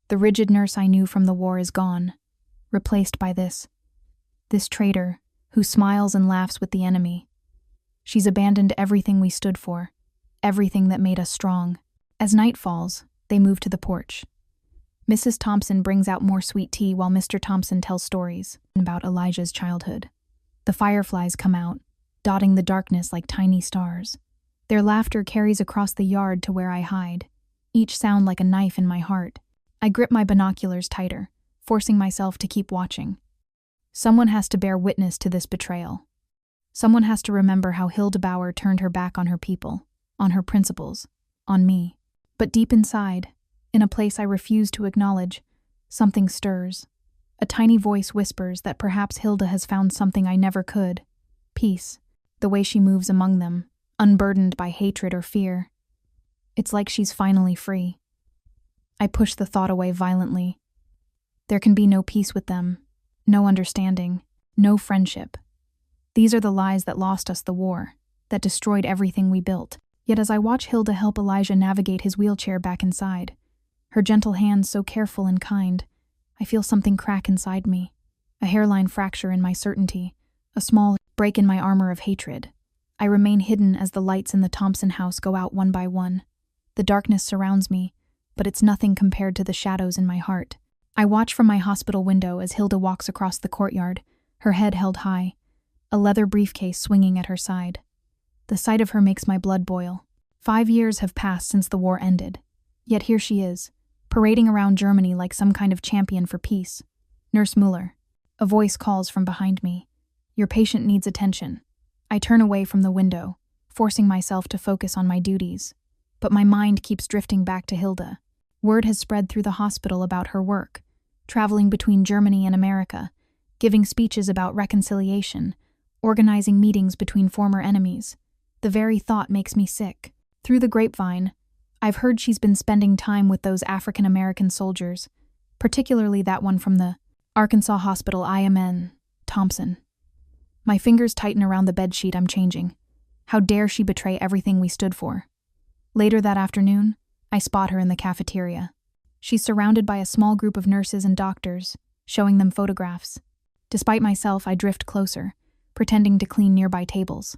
The rigid nurse I knew from the war is gone, replaced by this traitor who smiles and laughs with the enemy. She's abandoned everything we stood for, everything that made us strong. As night falls, they move to the porch. Mrs. Thompson brings out more sweet tea while Mr. Thompson tells stories about Elijah's childhood. The fireflies come out, dotting the darkness like tiny stars. Their laughter carries across the yard to where I hide, each sound like a knife in my heart. I grip my binoculars tighter, forcing myself to keep watching. Someone has to bear witness to this betrayal. Someone has to remember how Hilda Bauer turned her back on her people, on her principles, on me. But deep inside, in a place I refuse to acknowledge, something stirs. A tiny voice whispers that perhaps Hilda has found something I never could. Peace, the way she moves among them, unburdened by hatred or fear. It's like she's finally free. I push the thought away violently. There can be no peace with them, no understanding, no friendship. These are the lies that lost us the war, that destroyed everything we built. Yet as I watch Hilda help Elijah navigate his wheelchair back inside, her gentle hands so careful and kind, I feel something crack inside me, a hairline fracture in my certainty, a small break in my armor of hatred. I remain hidden as the lights in the Thompson house go out one by one. The darkness surrounds me, but it's nothing compared to the shadows in my heart. I watch from my hospital window as Hilda walks across the courtyard, her head held high, a leather briefcase swinging at her side. The sight of her makes my blood boil. 5 years have passed since the war ended. Yet here she is, parading around Germany like some kind of champion for peace. Nurse Mueller. A voice calls from behind me. Your patient needs attention. I turn away from the window, forcing myself to focus on my duties. But my mind keeps drifting back to Hilda. Word has spread through the hospital about her work, traveling between Germany and America, giving speeches about reconciliation, organizing meetings between former enemies. The very thought makes me sick. Through the grapevine, I've heard she's been spending time with those African American soldiers, particularly that one from the Arkansas Hospital IMN, Thompson. My fingers tighten around the bedsheet I'm changing. How dare she betray everything we stood for? Later that afternoon, I spot her in the cafeteria. She's surrounded by a small group of nurses and doctors, showing them photographs. Despite myself, I drift closer, pretending to clean nearby tables.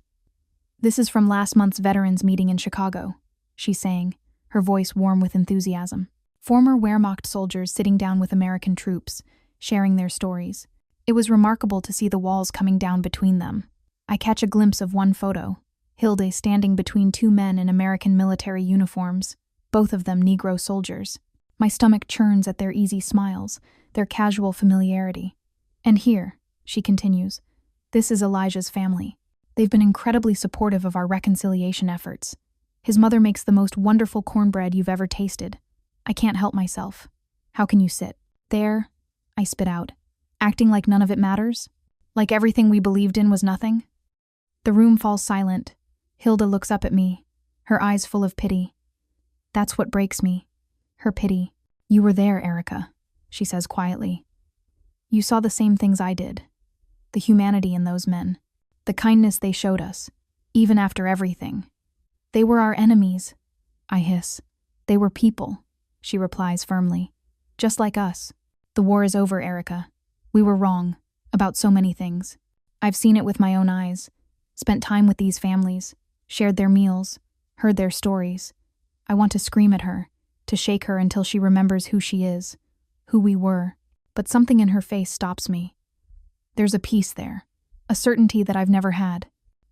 This is from last month's veterans meeting in Chicago, she's saying, her voice warm with enthusiasm. Former Wehrmacht soldiers sitting down with American troops, sharing their stories. It was remarkable to see the walls coming down between them. I catch a glimpse of one photo, Hilda standing between 2 men in American military uniforms, both of them Negro soldiers. My stomach churns at their easy smiles, their casual familiarity. And here, she continues, this is Elijah's family. They've been incredibly supportive of our reconciliation efforts. His mother makes the most wonderful cornbread you've ever tasted. I can't help myself. How can you sit there? I spit out, acting like none of it matters? Like everything we believed in was nothing? The room falls silent. Hilda looks up at me, her eyes full of pity. That's what breaks me. Her pity. You were there, Erica, she says quietly. You saw the same things I did. The humanity in those men. The kindness they showed us, even after everything. They were our enemies, I hiss. They were people, she replies firmly. Just like us. The war is over, Erica. We were wrong, about so many things. I've seen it with my own eyes, spent time with these families, shared their meals, heard their stories. I want to scream at her, to shake her until she remembers who she is, who we were, but something in her face stops me. There's a peace there, a certainty that I've never had.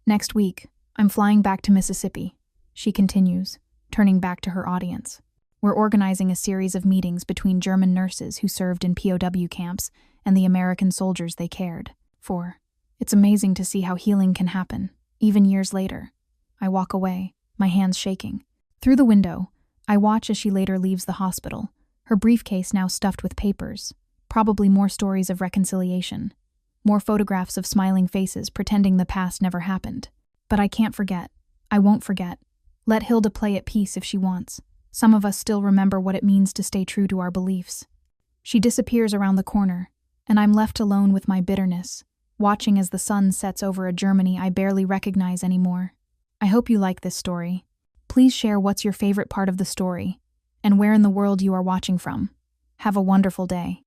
Next week, I'm flying back to Mississippi, she continues, turning back to her audience. We're organizing a series of meetings between German nurses who served in POW camps and the American soldiers they cared for. It's amazing to see how healing can happen, even years later. I walk away, my hands shaking. Through the window, I watch as she later leaves the hospital, her briefcase now stuffed with papers, probably more stories of reconciliation, more photographs of smiling faces pretending the past never happened. But I can't forget. I won't forget. Let Hilda play at peace if she wants. Some of us still remember what it means to stay true to our beliefs. She disappears around the corner, and I'm left alone with my bitterness, watching as the sun sets over a Germany I barely recognize anymore. I hope you like this story. Please share what's your favorite part of the story, and where in the world you are watching from. Have a wonderful day.